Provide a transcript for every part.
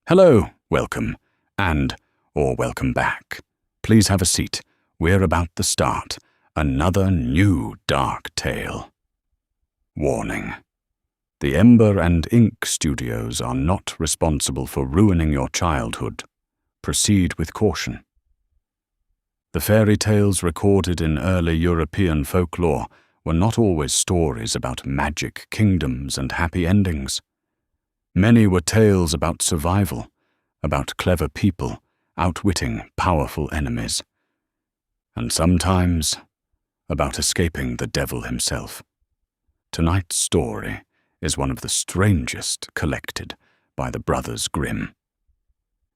Hello, welcome, or welcome back. Please have a seat. We're about to start another new dark tale. Warning. The Ember Ink Studios are not responsible for ruining your childhood. Proceed with caution. The fairy tales recorded in early European folklore were not always stories about magic kingdoms and happy endings. Many were tales about survival, about clever people outwitting powerful enemies, and sometimes about escaping the devil himself. Tonight's story is one of the strangest collected by the Brothers Grimm.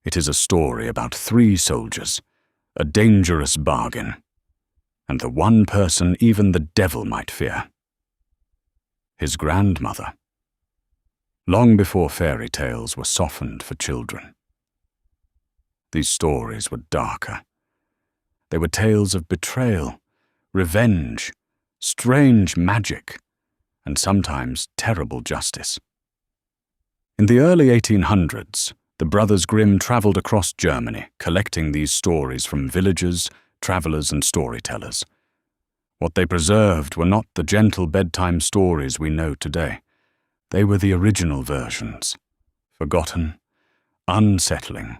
It is a story about 3 soldiers, a dangerous bargain, and the one person even the devil might fear: his grandmother. Long before fairy tales were softened for children, these stories were darker. They were tales of betrayal, revenge, strange magic, and sometimes terrible justice. In the early 1800s, the Brothers Grimm traveled across Germany, collecting these stories from villagers, travelers, and storytellers. What they preserved were not the gentle bedtime stories we know today. They were the original versions, forgotten, unsettling,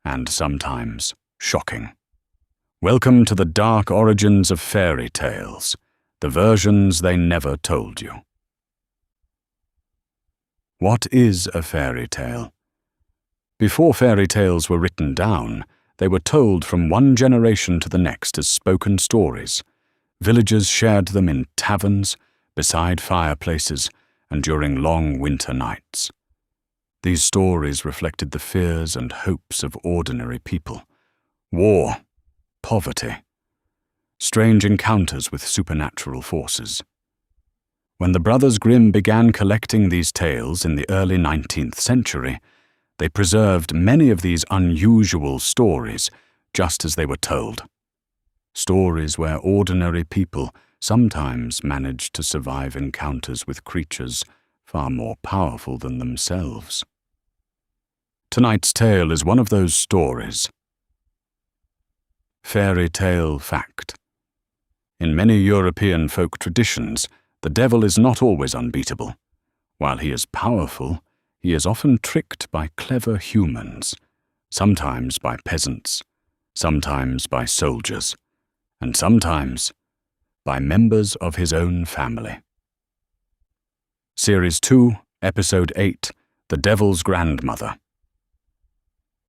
and sometimes shocking. Welcome to the dark origins of fairy tales, the versions they never told you. What is a fairy tale? Before fairy tales were written down, they were told from one generation to the next as spoken stories. Villagers shared them in taverns, beside fireplaces, and during long winter nights. These stories reflected the fears and hopes of ordinary people: war, poverty, strange encounters with supernatural forces. When the Brothers Grimm began collecting these tales in the early 19th century, they preserved many of these unusual stories just as they were told. Stories where ordinary people sometimes managed to survive encounters with creatures far more powerful than themselves. Tonight's tale is one of those stories. Fairy tale fact. In many European folk traditions, the devil is not always unbeatable. While he is powerful, he is often tricked by clever humans, sometimes by peasants, sometimes by soldiers, and sometimes by members of his own family. Series 2, Episode 8, The Devil's Grandmother.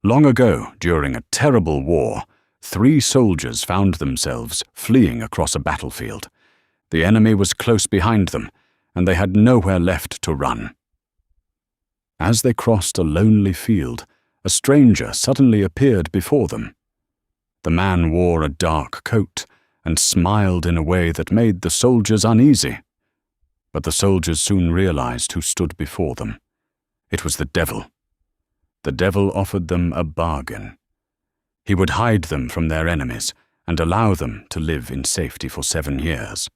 Long ago, during a terrible war, 3 soldiers found themselves fleeing across a battlefield. The enemy was close behind them, and they had nowhere left to run. As they crossed a lonely field, a stranger suddenly appeared before them. The man wore a dark coat and smiled in a way that made the soldiers uneasy. But the soldiers soon realized who stood before them. It was the devil. The devil offered them a bargain. He would hide them from their enemies and allow them to live in safety for 7 years.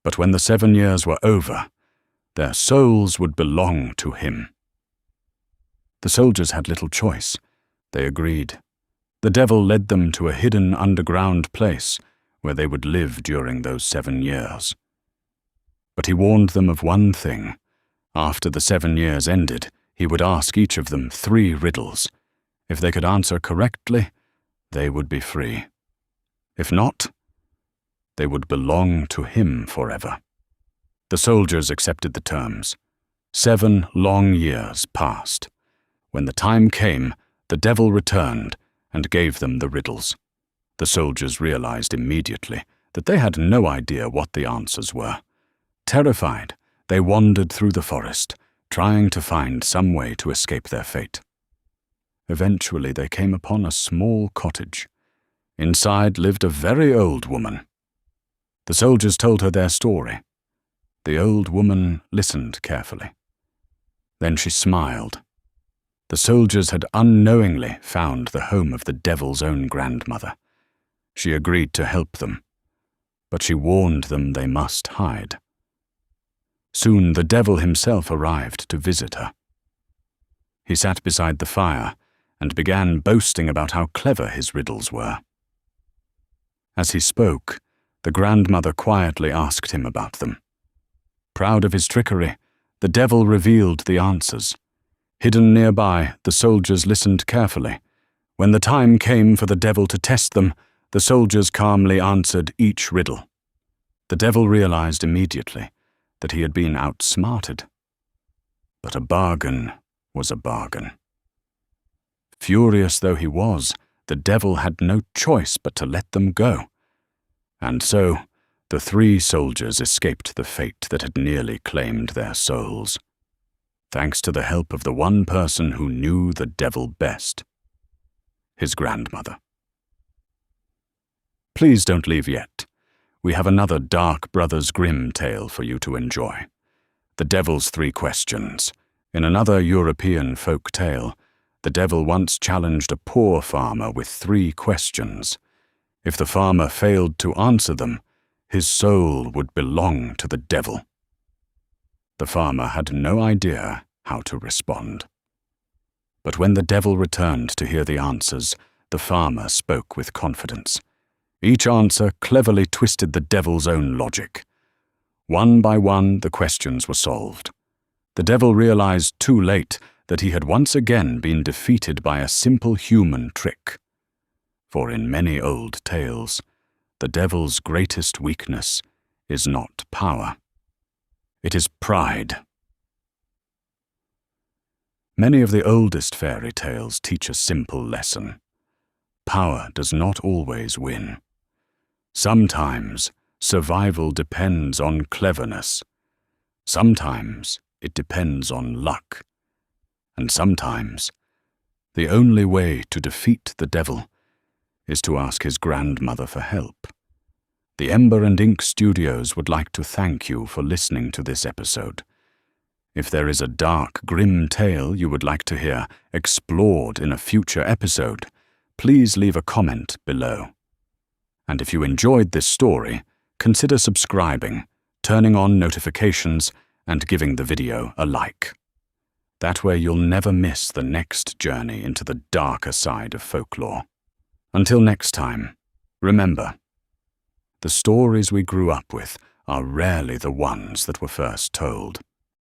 But when the 7 years were over, their souls would belong to him. The soldiers had little choice. They agreed. The devil led them to a hidden underground place where they would live during those 7 years. But he warned them of one thing. After the 7 years ended, he would ask each of them 3 riddles. If they could answer correctly, they would be free. If not, they would belong to him forever. The soldiers accepted the terms. 7 long years passed. When the time came, the devil returned and gave them the riddles. The soldiers realized immediately that they had no idea what the answers were. Terrified, they wandered through the forest, trying to find some way to escape their fate. Eventually, they came upon a small cottage. Inside lived a very old woman. The soldiers told her their story. The old woman listened carefully. Then she smiled. The soldiers had unknowingly found the home of the devil's own grandmother. She agreed to help them, but she warned them they must hide. Soon the devil himself arrived to visit her. He sat beside the fire and began boasting about how clever his riddles were. As he spoke, the grandmother quietly asked him about them. Proud of his trickery, the devil revealed the answers. Hidden nearby, the soldiers listened carefully. When the time came for the devil to test them, the soldiers calmly answered each riddle. The devil realized immediately that he had been outsmarted. But a bargain was a bargain. Furious though he was, the devil had no choice but to let them go. And so, the 3 soldiers escaped the fate that had nearly claimed their souls, thanks to the help of the one person who knew the devil best, his grandmother. Please don't leave yet. We have another dark Brothers Grimm tale for you to enjoy. The Devil's 3 Questions. In another European folk tale, the devil once challenged a poor farmer with 3 questions. If the farmer failed to answer them, his soul would belong to the devil. The farmer had no idea how to respond. But when the devil returned to hear the answers, the farmer spoke with confidence. Each answer cleverly twisted the devil's own logic. One by one, the questions were solved. The devil realized too late that he had once again been defeated by a simple human trick. For in many old tales, the devil's greatest weakness is not power. It is pride. Many of the oldest fairy tales teach a simple lesson. Power does not always win. Sometimes survival depends on cleverness. Sometimes it depends on luck. And sometimes the only way to defeat the devil is to ask his grandmother for help. The Ember Ink Studios would like to thank you for listening to this episode. If there is a dark, grim tale you would like to hear explored in a future episode, please leave a comment below. And if you enjoyed this story, consider subscribing, turning on notifications, and giving the video a like. That way you'll never miss the next journey into the darker side of folklore. Until next time, remember, the stories we grew up with are rarely the ones that were first told.